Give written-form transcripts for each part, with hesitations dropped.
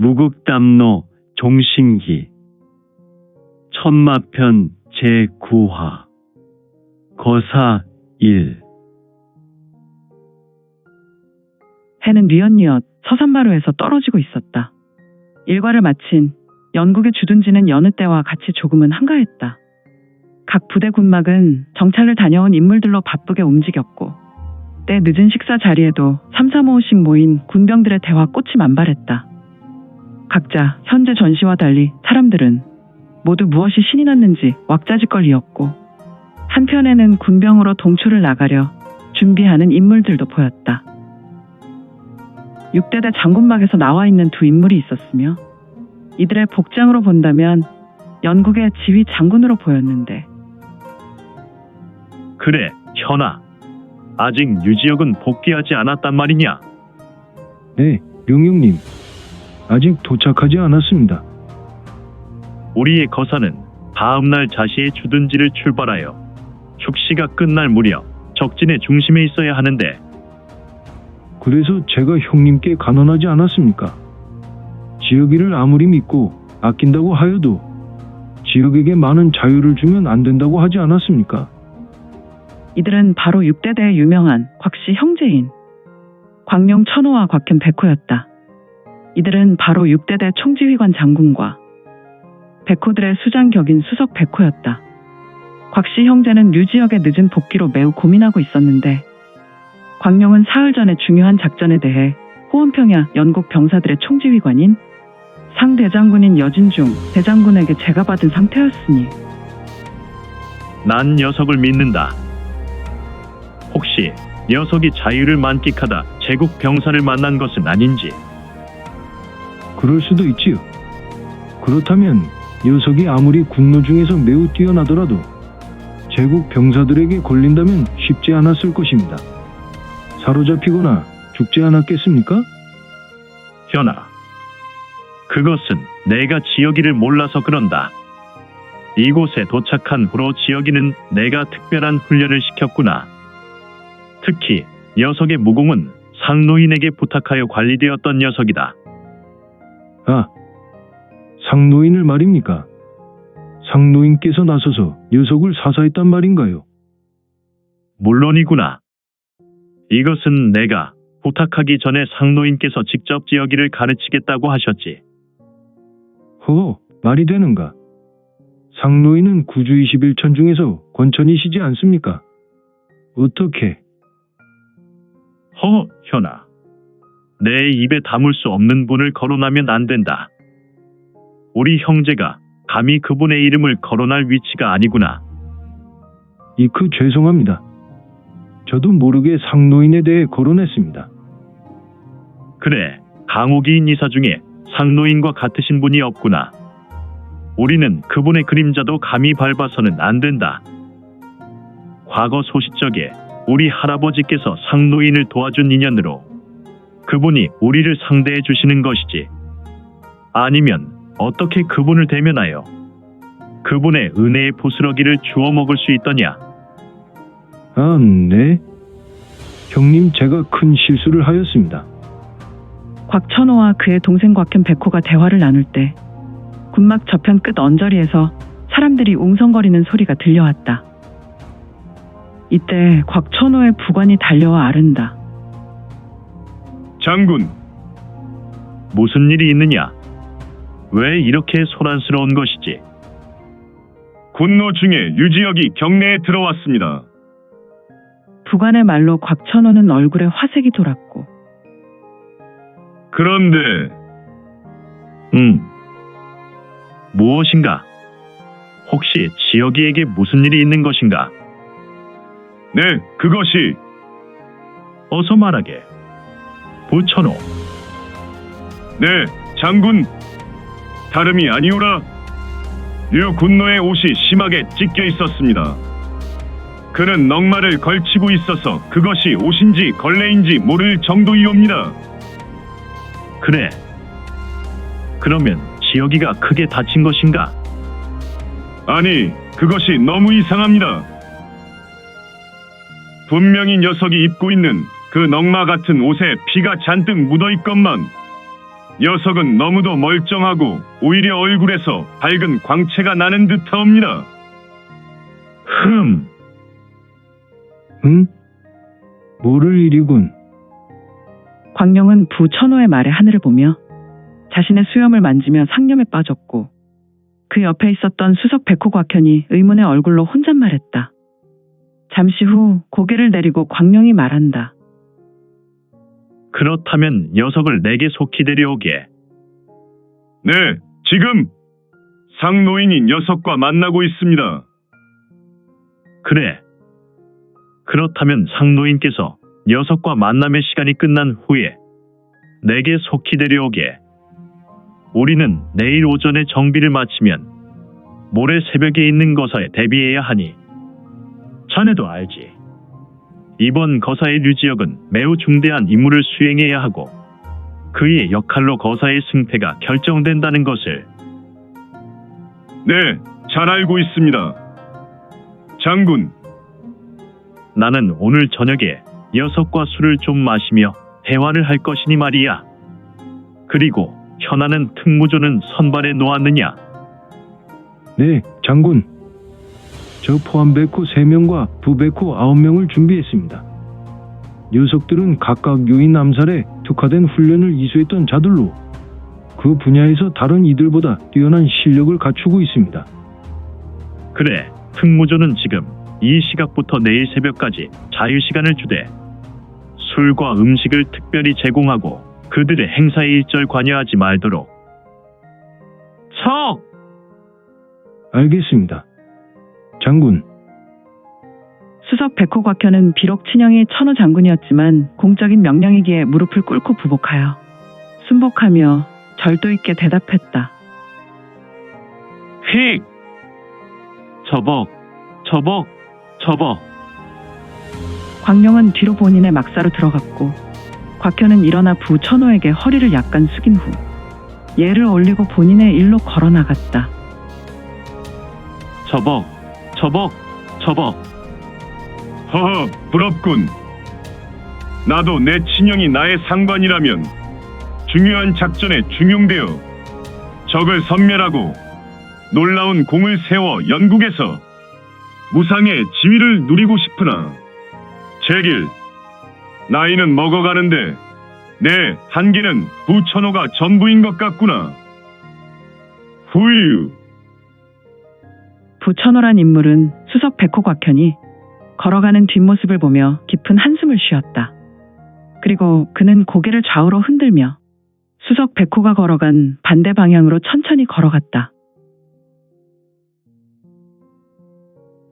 무극담노 종신기 천마편 제9화 거사 1. 해는 뉘엿뉘엿 서산마루에서 떨어지고 있었다. 일과를 마친 연국의 주둔지는 여느 때와 같이 조금은 한가했다. 각 부대 군막은 정찰을 다녀온 인물들로 바쁘게 움직였고 때 늦은 식사 자리에도 3, 4모씩 모인 군병들의 대화 꽃이 만발했다. 각자 현재 전시와 달리 사람들은 모두 무엇이 신이 났는지 왁자지껄이었고 한편에는 군병으로 동초를 나가려 준비하는 인물들도 보였다. 6대대 장군막에서 나와 있는 두 인물이 있었으며 이들의 복장으로 본다면 연국의 지휘 장군으로 보였는데 그래, 현아. 아직 유지혁은 복귀하지 않았단 말이냐? 네, 명령님. 아직 도착하지 않았습니다. 우리의 거사는 다음날 자시의 주둔지를 출발하여 축시가 끝날 무렵 적진의 중심에 있어야 하는데 그래서 제가 형님께 간언하지 않았습니까? 지혁이를 아무리 믿고 아낀다고 하여도 지혁에게 많은 자유를 주면 안 된다고 하지 않았습니까? 이들은 바로 6대대의 유명한 곽씨 형제인 광룡 천호와 곽현 백호였다. 이들은 바로 6대대 총지휘관 장군과 백호들의 수장격인 수석 백호였다. 곽씨 형제는 류지혁의 늦은 복귀로 매우 고민하고 있었는데 광룡은 사흘 전에 중요한 작전에 대해 호원평야 연국 병사들의 총지휘관인 상대장군인 여진중 대장군에게 제가받은 상태였으니 난 녀석을 믿는다. 혹시 녀석이 자유를 만끽하다 제국 병사를 만난 것은 아닌지? 그럴 수도 있지요. 그렇다면 녀석이 아무리 군노 중에서 매우 뛰어나더라도 제국 병사들에게 걸린다면 쉽지 않았을 것입니다. 사로잡히거나 죽지 않았겠습니까? 현아, 그것은 내가 지혁이를 몰라서 그런다. 이곳에 도착한 후로 지혁이는 내가 특별한 훈련을 시켰구나. 특히 녀석의 무공은 상노인에게 부탁하여 관리되었던 녀석이다. 아, 상노인을 말입니까? 상노인께서 나서서 녀석을 사사했단 말인가요? 물론이구나. 이것은 내가 부탁하기 전에 상노인께서 직접 지혁이를 가르치겠다고 하셨지. 허, 말이 되는가? 상노인은 구주 21천 중에서 권천이시지 않습니까? 어떻게? 현아. 내 입에 담을 수 없는 분을 거론하면 안 된다. 우리 형제가 감히 그분의 이름을 거론할 위치가 아니구나. 이크 죄송합니다. 저도 모르게 상노인에 대해 거론했습니다. 그래, 강호기인 이사 중에 상노인과 같으신 분이 없구나. 우리는 그분의 그림자도 감히 밟아서는 안 된다. 과거 소시적에 우리 할아버지께서 상노인을 도와준 인연으로 그분이 우리를 상대해 주시는 것이지. 아니면 어떻게 그분을 대면하여 그분의 은혜의 부스러기를 주워 먹을 수 있더냐? 아, 네. 형님, 제가 큰 실수를 하였습니다. 곽천호와 그의 동생 곽현 백호가 대화를 나눌 때 군막 저편 끝 언저리에서 사람들이 웅성거리는 소리가 들려왔다. 이때 곽천호의 부관이 달려와 아른다. 장군, 무슨 일이 있느냐? 왜 이렇게 소란스러운 것이지? 군노 중에 유지혁이 경내에 들어왔습니다. 부관의 말로 곽천호는 얼굴에 화색이 돌았고 그런데 무엇인가? 혹시 지혁이에게 무슨 일이 있는 것인가? 네, 그것이 어서 말하게. 부천호. 네, 장군. 다름이 아니오라. 류 군노의 옷이 심하게 찢겨 있었습니다. 그는 넝마를 걸치고 있어서 그것이 옷인지 걸레인지 모를 정도이옵니다. 그래. 그러면 지혁이가 크게 다친 것인가? 아니, 그것이 너무 이상합니다. 분명히 녀석이 입고 있는 그 넝마 같은 옷에 피가 잔뜩 묻어있건만 녀석은 너무도 멀쩡하고 오히려 얼굴에서 밝은 광채가 나는 듯하옵니다. 응? 모를 일이군. 광룡은 부천호의 말에 하늘을 보며 자신의 수염을 만지며 상념에 빠졌고 그 옆에 있었던 수석 백호곽현이 의문의 얼굴로 혼잣말했다. 잠시 후 고개를 내리고 광룡이 말한다. 그렇다면 녀석을 내게 속히 데려오게. 네, 지금 상노인이 녀석과 만나고 있습니다. 그래. 그렇다면 상노인께서 녀석과 만남의 시간이 끝난 후에 내게 속히 데려오게. 우리는 내일 오전에 정비를 마치면 모레 새벽에 있는 거사에 대비해야 하니 자네도 알지. 이번 거사의 류지역은 매우 중대한 임무를 수행해야 하고 그의 역할로 거사의 승패가 결정된다는 것을. 네, 잘 알고 있습니다. 장군, 나는 오늘 저녁에 녀석과 술을 좀 마시며 대화를 할 것이니 말이야. 그리고 현아는 특무조는 선발해 놓았느냐? 네, 장군. 저 포함 백호 3명과 부백호 9명을 준비했습니다. 녀석들은 각각 요인 암살에 특화된 훈련을 이수했던 자들로 그 분야에서 다른 이들보다 뛰어난 실력을 갖추고 있습니다. 그래, 특무조는 지금 이 시각부터 내일 새벽까지 자유시간을 주되 술과 음식을 특별히 제공하고 그들의 행사에 일절 관여하지 말도록. 척! 알겠습니다. 장군. 수석 백호곽현은 비록 친형이 천호 장군이었지만 공적인 명령이기에 무릎을 꿇고 부복하여 순복하며 절도 있게 대답했다. 휙! 저벅. 광룡은 뒤로 본인의 막사로 들어갔고 곽현은 일어나 부천호에게 허리를 약간 숙인 후 예를 올리고 본인의 일로 걸어 나갔다. 저벅. 허허, 부럽군. 나도 내 친형이 나의 상관이라면 중요한 작전에 중용되어 적을 섬멸하고 놀라운 공을 세워 연국에서 무상의 지위를 누리고 싶으나 제길, 나이는 먹어가는데 내 한계는 부천호가 전부인 것 같구나. 후유. 부천호란 인물은 수석 백호곽현이 걸어가는 뒷모습을 보며 깊은 한숨을 쉬었다. 그리고 그는 고개를 좌우로 흔들며 수석 백호가 걸어간 반대 방향으로 천천히 걸어갔다.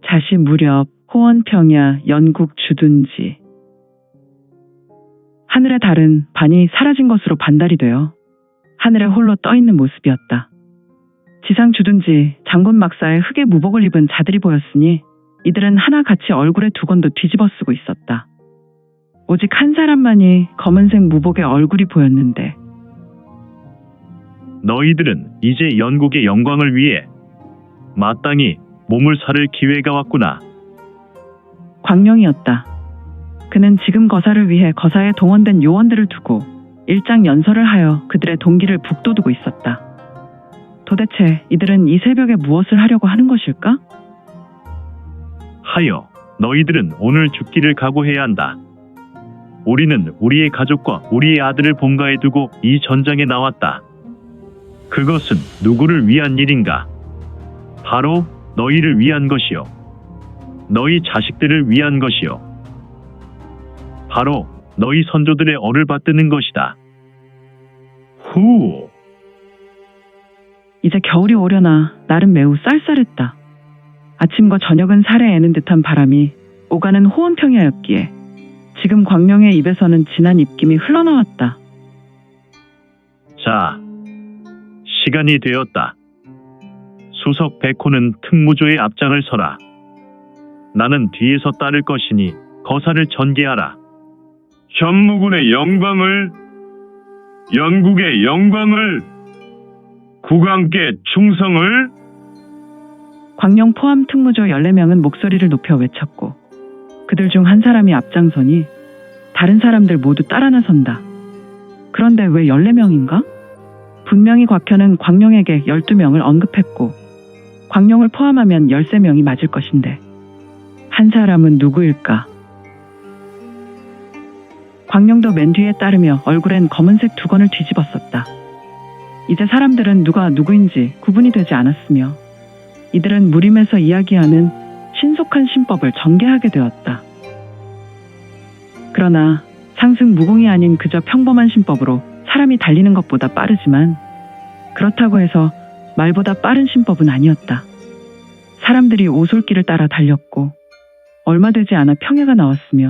자시 무렵 호원평야 연국 주둔지. 하늘의 달은 반이 사라진 것으로 반달이 되어 하늘에 홀로 떠있는 모습이었다. 지상 주둔지 장군 막사에 흑의 무복을 입은 자들이 보였으니 이들은 하나같이 얼굴에 두건도 뒤집어 쓰고 있었다. 오직 한 사람만이 검은색 무복의 얼굴이 보였는데 너희들은 이제 연국의 영광을 위해 마땅히 몸을 사를 기회가 왔구나. 광룡이었다. 그는 지금 거사를 위해 거사에 동원된 요원들을 두고 일장 연설을 하여 그들의 동기를 북돋우고 있었다. 도대체 이들은 이 새벽에 무엇을 하려고 하는 것일까? 하여 너희들은 오늘 죽기를 각오해야 한다. 우리는 우리의 가족과 우리의 아들을 본가에 두고 이 전장에 나왔다. 그것은 누구를 위한 일인가? 바로 너희를 위한 것이요. 너희 자식들을 위한 것이요. 바로 너희 선조들의 얼을 받드는 것이다. 후! 이제 겨울이 오려나 날은 매우 쌀쌀했다. 아침과 저녁은 살에 애는 듯한 바람이 오가는 호원평야였기에 지금 광룡의 입에서는 진한 입김이 흘러나왔다. 자, 시간이 되었다. 수석 백호는 특무조의 앞장을 서라. 나는 뒤에서 따를 것이니 거사를 전개하라. 현무군의 영광을, 연국의 영광을, 국왕께 충성을. 광룡 포함 특무조 14명은 목소리를 높여 외쳤고 그들 중 한 사람이 앞장서니 다른 사람들 모두 따라 나선다. 그런데 왜 14명인가? 분명히 곽현은 광룡에게 12명을 언급했고 광룡을 포함하면 13명이 맞을 것인데 한 사람은 누구일까? 광룡도 맨 뒤에 따르며 얼굴엔 검은색 두건을 뒤집었었다. 이제 사람들은 누가 누구인지 구분이 되지 않았으며 이들은 무림에서 이야기하는 신속한 신법을 전개하게 되었다. 그러나 상승 무공이 아닌 그저 평범한 신법으로 사람이 달리는 것보다 빠르지만 그렇다고 해서 말보다 빠른 신법은 아니었다. 사람들이 오솔길을 따라 달렸고 얼마 되지 않아 평야가 나왔으며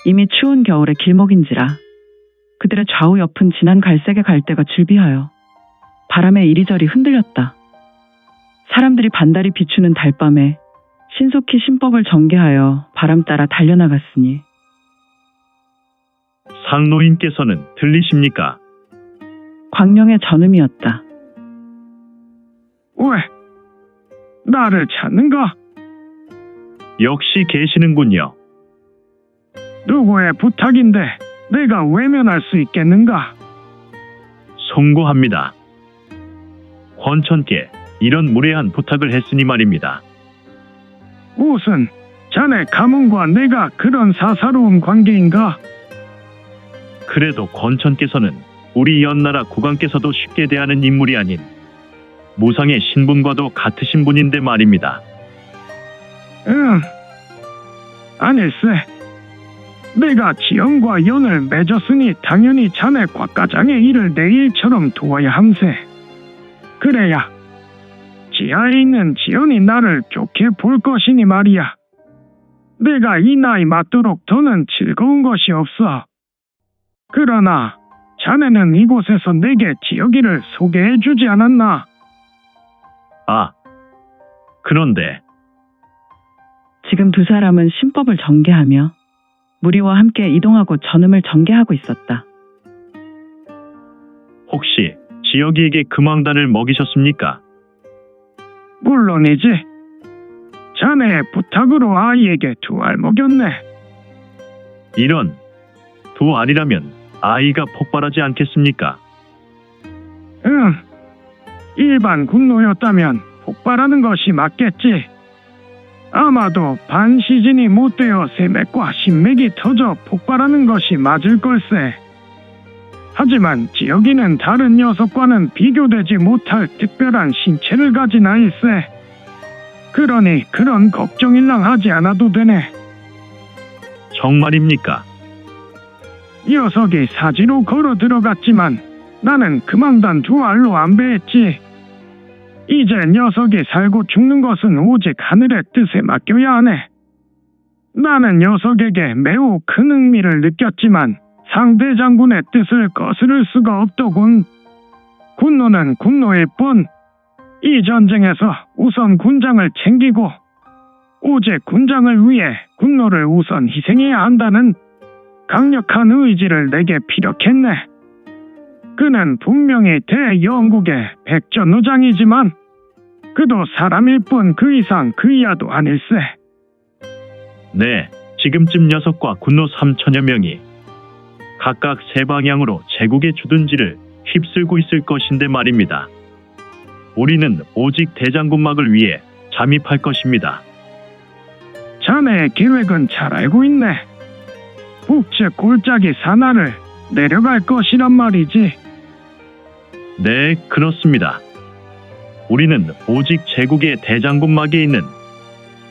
이미 추운 겨울의 길목인지라 그들의 좌우 옆은 진한 갈색의 갈대가 즐비하여 바람에 이리저리 흔들렸다. 사람들이 반달이 비추는 달밤에 신속히 신법을 전개하여 바람 따라 달려나갔으니 상노인께서는 들리십니까? 광룡의 전음이었다. 왜? 나를 찾는가? 역시 계시는군요. 누구의 부탁인데 내가 외면할 수 있겠는가? 송구합니다. 권천께 이런 무례한 부탁을 했으니 말입니다. 무슨 자네 가문과 내가 그런 사사로운 관계인가? 그래도 권천께서는 우리 연나라 국왕께서도 쉽게 대하는 인물이 아닌 무상의 신분과도 같으신 분인데 말입니다. 응. 아닐세. 내가 지연과 연을 맺었으니 당연히 자네 곽가장의 일을 내 일처럼 도와야 함세. 그래야 지하에 있는 지연이 나를 좋게 볼 것이니 말이야. 내가 이 나이 맞도록 더는 즐거운 것이 없어. 그러나 자네는 이곳에서 내게 지역이를 소개해주지 않았나? 아, 그런데 지금 두 사람은 신법을 전개하며 무리와 함께 이동하고 전음을 전개하고 있었다. 혹시 지역이에게 금왕단을 먹이셨습니까? 물론이지. 자네의 부탁으로 아이에게 두 알 먹였네. 이런 두 알이라면 아이가 폭발하지 않겠습니까? 응. 일반 군노였다면 폭발하는 것이 맞겠지. 아마도 반 시즌이 못 되어 세맥과 신맥이 터져 폭발하는 것이 맞을 걸세. 하지만 지역이는 다른 녀석과는 비교되지 못할 특별한 신체를 가진 아일세. 그러니 그런 걱정일랑 하지 않아도 되네. 정말입니까? 녀석이 사지로 걸어 들어갔지만 나는 금왕단 두 알로 안배했지. 이제 녀석이 살고 죽는 것은 오직 하늘의 뜻에 맡겨야 하네. 나는 녀석에게 매우 큰 흥미를 느꼈지만 상대 장군의 뜻을 거스를 수가 없더군. 군노는 군노일 뿐. 이 전쟁에서 우선 군장을 챙기고 오직 군장을 위해 군노를 우선 희생해야 한다는 강력한 의지를 내게 피력했네. 그는 분명히 대영국의 백전우장이지만 그도 사람일 뿐 그 이상 그 이하도 아닐세. 네, 지금쯤 녀석과 군노 3천여 명이 각각 세 방향으로 제국의 주둔지를 휩쓸고 있을 것인데 말입니다. 우리는 오직 대장군막을 위해 잠입할 것입니다. 자네의 계획은 잘 알고 있네. 북측 골짜기 산하를 내려갈 것이란 말이지. 네, 그렇습니다. 우리는 오직 제국의 대장군막에 있는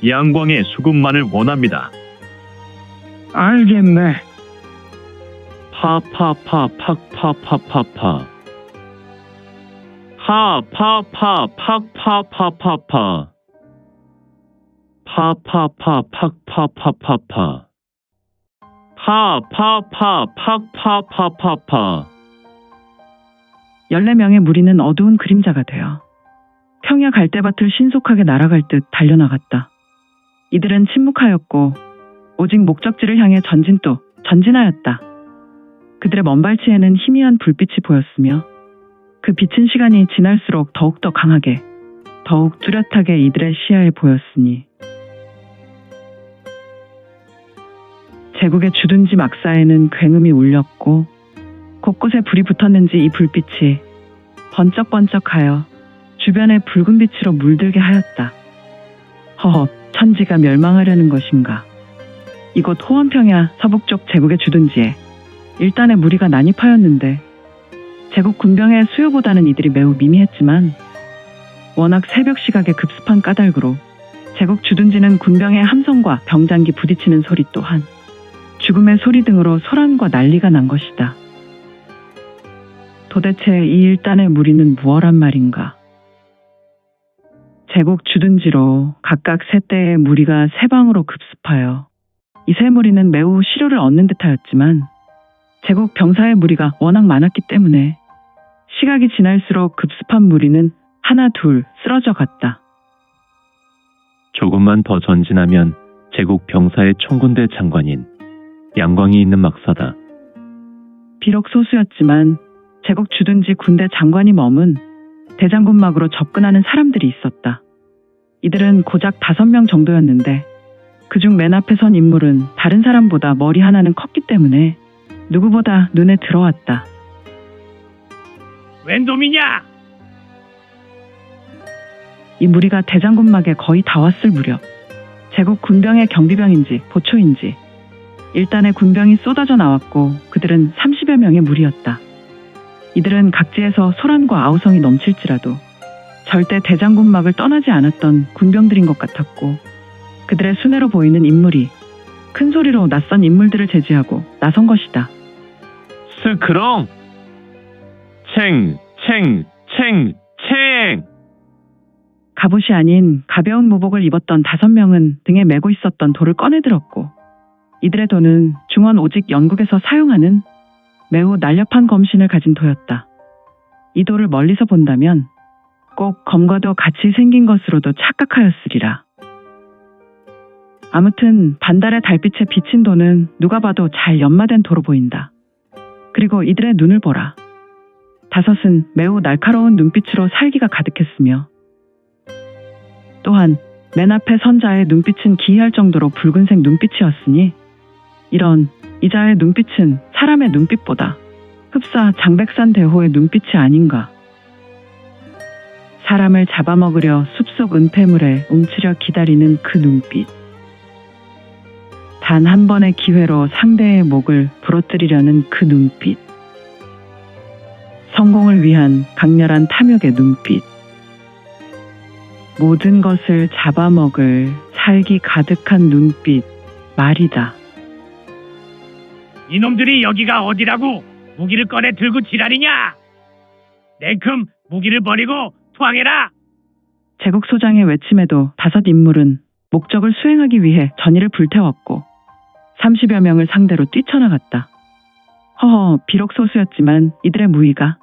양광의 수군만을 원합니다. 알겠네. 파파파팍파파파파 하파파팍파파파파 파파파팍파파파파 파파파팍파파파 14명의 무리는 어두운 그림자가 되어 평야 갈대밭을 신속하게 날아갈 듯 달려나갔다. 이들은 침묵하였고 오직 목적지를 향해 전진하였다. 그들의 먼발치에는 희미한 불빛이 보였으며 그 빛은 시간이 지날수록 더욱더 강하게, 더욱 뚜렷하게 이들의 시야에 보였으니 제국의 주둔지 막사에는 굉음이 울렸고 곳곳에 불이 붙었는지 이 불빛이 번쩍번쩍하여 주변에 붉은 빛으로 물들게 하였다. 허허, 천지가 멸망하려는 것인가. 이곳 호원평야 서북쪽 제국의 주둔지에 일단의 무리가 난입하였는데 제국 군병의 수요보다는 이들이 매우 미미했지만 워낙 새벽 시각에 급습한 까닭으로 제국 주둔지는 군병의 함성과 병장기 부딪히는 소리 또한 죽음의 소리 등으로 소란과 난리가 난 것이다. 도대체 이 일단의 무리는 무엇란 말인가? 제국 주둔지로 각각 세 대의 무리가 세 방으로 급습하여 이 세 무리는 매우 시료를 얻는 듯하였지만 제국 병사의 무리가 워낙 많았기 때문에 시각이 지날수록 급습한 무리는 하나 둘 쓰러져 갔다. 조금만 더 전진하면 제국 병사의 총군대 장관인 양광이 있는 막사다. 비록 소수였지만 제국 주둔지 군대 장관이 머문 대장군막으로 접근하는 사람들이 있었다. 이들은 고작 5명 정도였는데 그중 맨 앞에 선 인물은 다른 사람보다 머리 하나는 컸기 때문에 누구보다 눈에 들어왔다. 웬 놈이냐? 이 무리가 대장군막에 거의 다 왔을 무렵 제국 군병의 경비병인지 보초인지 일단의 군병이 쏟아져 나왔고 그들은 30여 명의 무리였다. 이들은 각지에서 소란과 아우성이 넘칠지라도 절대 대장군막을 떠나지 않았던 군병들인 것 같았고 그들의 순애로 보이는 인물이 큰 소리로 낯선 인물들을 제지하고 나선 것이다. 스크롱 챙 갑옷이 아닌 가벼운 무복을 입었던 5명은 등에 메고 있었던 돌을 꺼내들었고 이들의 돌은 중원 오직 영국에서 사용하는 매우 날렵한 검신을 가진 돌이었다. 이 돌을 멀리서 본다면 꼭 검과도 같이 생긴 것으로도 착각하였으리라. 아무튼 반달의 달빛에 비친 돌은 누가 봐도 잘 연마된 도로 보인다. 그리고 이들의 눈을 보라. 5은 매우 날카로운 눈빛으로 살기가 가득했으며 또한 맨 앞에 선자의 눈빛은 기이할 정도로 붉은색 눈빛이었으니 이런 이자의 눈빛은 사람의 눈빛보다 흡사 장백산 대호의 눈빛이 아닌가. 사람을 잡아먹으려 숲속 은폐물에 움츠려 기다리는 그 눈빛. 단 한 번의 기회로 상대의 목을 부러뜨리려는 그 눈빛. 성공을 위한 강렬한 탐욕의 눈빛. 모든 것을 잡아먹을 살기 가득한 눈빛 말이다. 이놈들이 여기가 어디라고 무기를 꺼내 들고 지랄이냐? 냉큼 무기를 버리고 투항해라. 제국 소장의 외침에도 5 인물은 목적을 수행하기 위해 전의를 불태웠고 30여 명을 상대로 뛰쳐나갔다. 허허, 비록 소수였지만 이들의 무위가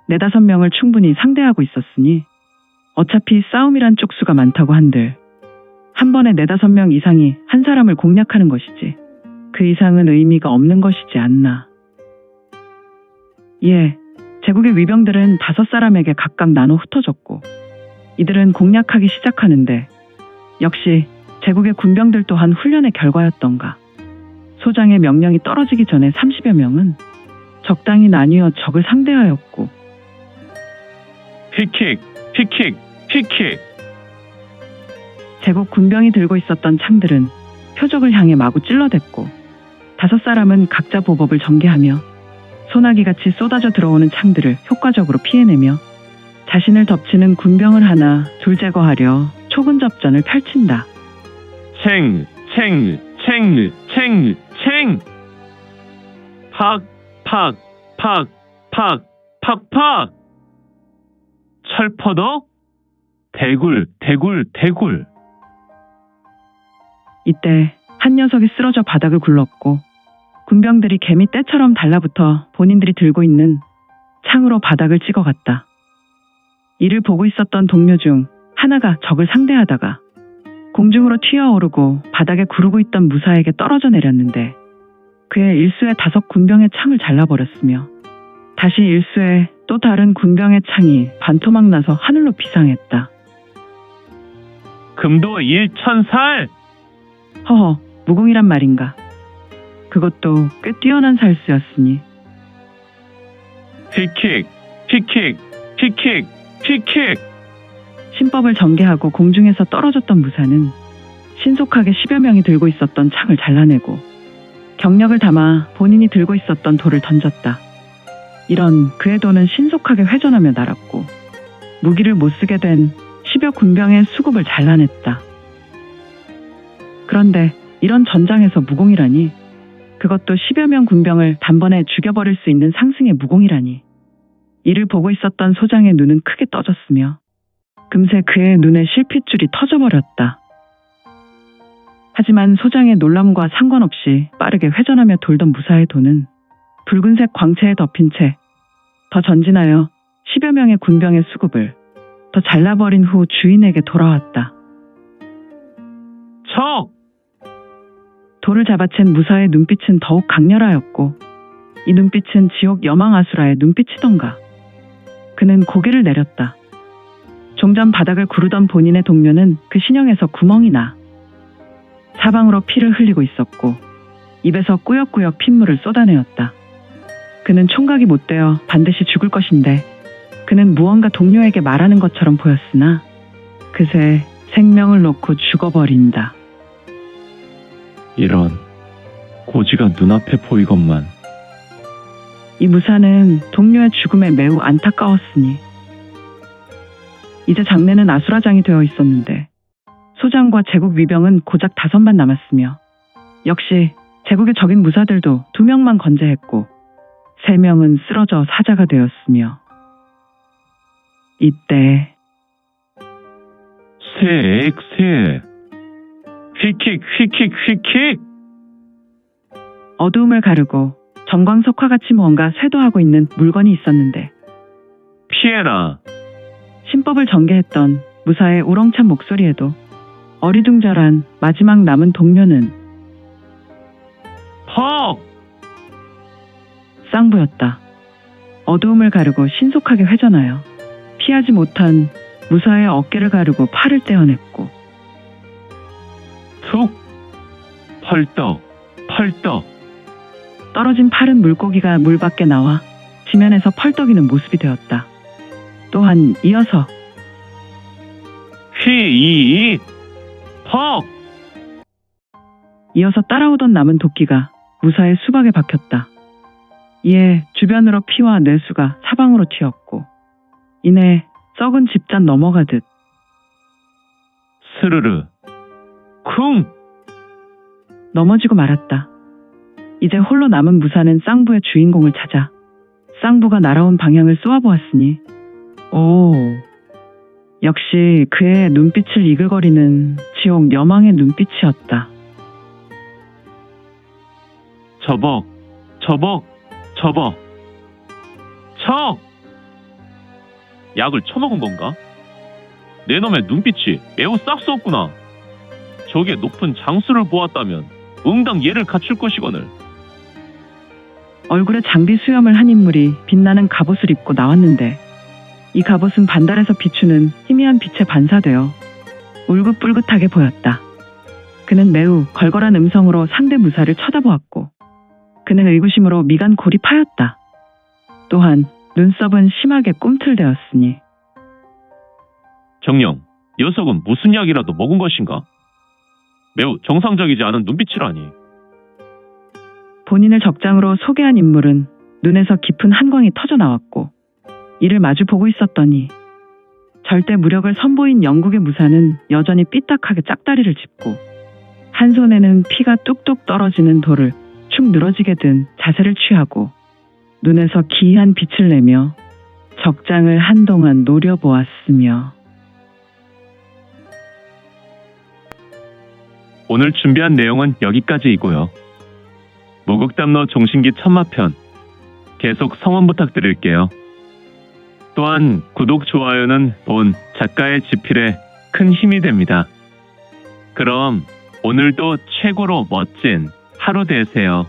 4-5명을 충분히 상대하고 있었으니 어차피 싸움이란 쪽수가 많다고 한들 한 번에 4-5명 이상이 한 사람을 공략하는 것이지 그 이상은 의미가 없는 것이지 않나. 예, 제국의 위병들은 5사람에게 각각 나눠 흩어졌고 이들은 공략하기 시작하는데 역시 제국의 군병들 또한 훈련의 결과였던가. 소장의 명령이 떨어지기 전에 30여 명은 적당히 나뉘어 적을 상대하였고 피킥 제국 군병이 들고 있었던 창들은 표적을 향해 마구 찔러댔고 5사람은 각자 보법을 전개하며 소나기같이 쏟아져 들어오는 창들을 효과적으로 피해내며 자신을 덮치는 군병을 하나 둘 제거하려 초근접전을 펼친다. 챙 팍팍 철퍼더 대굴 이때 한 녀석이 쓰러져 바닥을 굴렀고 군병들이 개미 떼처럼 달라붙어 본인들이 들고 있는 창으로 바닥을 찍어갔다. 이를 보고 있었던 동료 중 하나가 적을 상대하다가 공중으로 튀어오르고 바닥에 구르고 있던 무사에게 떨어져 내렸는데 그의 일수의 5 군병의 창을 잘라버렸으며 다시 일수의 또 다른 군병의 창이 반토막 나서 하늘로 비상했다. 금도 1,000살. 허허, 무공이란 말인가. 그것도 꽤 뛰어난 살수였으니. 피킥 킥킥! 킥킥! 신법을 전개하고 공중에서 떨어졌던 무사는 신속하게 10여 명이 들고 있었던 창을 잘라내고 경력을 담아 본인이 들고 있었던 돌을 던졌다. 이런 그의 도는 신속하게 회전하며 날았고 무기를 못 쓰게 된 10여 군병의 수급을 잘라냈다. 그런데 이런 전장에서 무공이라니, 그것도 10여 명 군병을 단번에 죽여버릴 수 있는 상승의 무공이라니. 이를 보고 있었던 소장의 눈은 크게 떠졌으며 금세 그의 눈에 실핏줄이 터져버렸다. 하지만 소장의 놀람과 상관없이 빠르게 회전하며 돌던 무사의 도는 붉은색 광채에 덮인 채 더 전진하여 10여 명의 군병의 수급을 더 잘라버린 후 주인에게 돌아왔다. 척! 돌을 잡아챈 무사의 눈빛은 더욱 강렬하였고 이 눈빛은 지옥 여망아수라의 눈빛이던가. 그는 고개를 내렸다. 좀 전 바닥을 구르던 본인의 동료는 그 신형에서 구멍이 나 사방으로 피를 흘리고 있었고 입에서 꾸역꾸역 핏물을 쏟아내었다. 그는 총각이 못 되어 반드시 죽을 것인데 그는 무언가 동료에게 말하는 것처럼 보였으나 그새 생명을 놓고 죽어버린다. 이런, 고지가 눈앞에 보이건만. 이 무사는 동료의 죽음에 매우 안타까웠으니 이제 장례는 아수라장이 되어 있었는데 소장과 제국 위병은 고작 5만 남았으며 역시 제국의 적인 무사들도 2명만 건재했고 3명은 쓰러져 사자가 되었으며 이때 색. 휙킥, 휙킥, 휙킥! 어두움을 가르고 정광석화같이 무언가 쇄도하고 있는 물건이 있었는데 피해라! 신법을 전개했던 무사의 우렁찬 목소리에도 어리둥절한 마지막 남은 동료는 퍽! 쌍부였다. 어두움을 가르고 신속하게 회전하여 피하지 못한 무사의 어깨를 가르고 팔을 떼어냈고 툭! 펄떡! 떨어진 팔은 물고기가 물 밖에 나와 지면에서 펄떡이는 모습이 되었다. 또한 이어서 휘! 퍽! 이어서 따라오던 남은 도끼가 무사의 수박에 박혔다. 이에 주변으로 피와 뇌수가 사방으로 튀었고 이내 썩은 집잔 넘어가듯 스르르 쿵! 넘어지고 말았다. 이제 홀로 남은 무사는 쌍부의 주인공을 찾아 쌍부가 날아온 방향을 쏘아보았으니 오, 역시 그의 눈빛을 이글거리는 지옥 여망의 눈빛이었다. 저벅! 척! 약을 처먹은 건가? 내 놈의 눈빛이 매우 싹수 없구나. 저기에 높은 장수를 보았다면 응당 얘를 갖출 것이거늘. 얼굴에 장비 수염을 한 인물이 빛나는 갑옷을 입고 나왔는데 이 갑옷은 반달에서 비추는 희미한 빛에 반사되어 울긋불긋하게 보였다. 그는 매우 걸걸한 음성으로 상대 무사를 쳐다보았고 그는 의구심으로 미간 골이 파였다. 또한 눈썹은 심하게 꿈틀대었으니 정령, 녀석은 무슨 약이라도 먹은 것인가? 매우 정상적이지 않은 눈빛이라니. 본인을 적장으로 소개한 인물은 눈에서 깊은 한광이 터져나왔고 이를 마주 보고 있었더니 절대 무력을 선보인 영국의 무사는 여전히 삐딱하게 짝다리를 짚고 한 손에는 피가 뚝뚝 떨어지는 돌을 축 늘어지게 든 자세를 취하고 눈에서 기이한 빛을 내며 적장을 한동안 노려보았으며 오늘 준비한 내용은 여기까지이고요. 무극담로 종신기 천마편 계속 성원 부탁드릴게요. 또한 구독, 좋아요는 본 작가의 지필에 큰 힘이 됩니다. 그럼 오늘도 최고로 멋진 하루 되세요.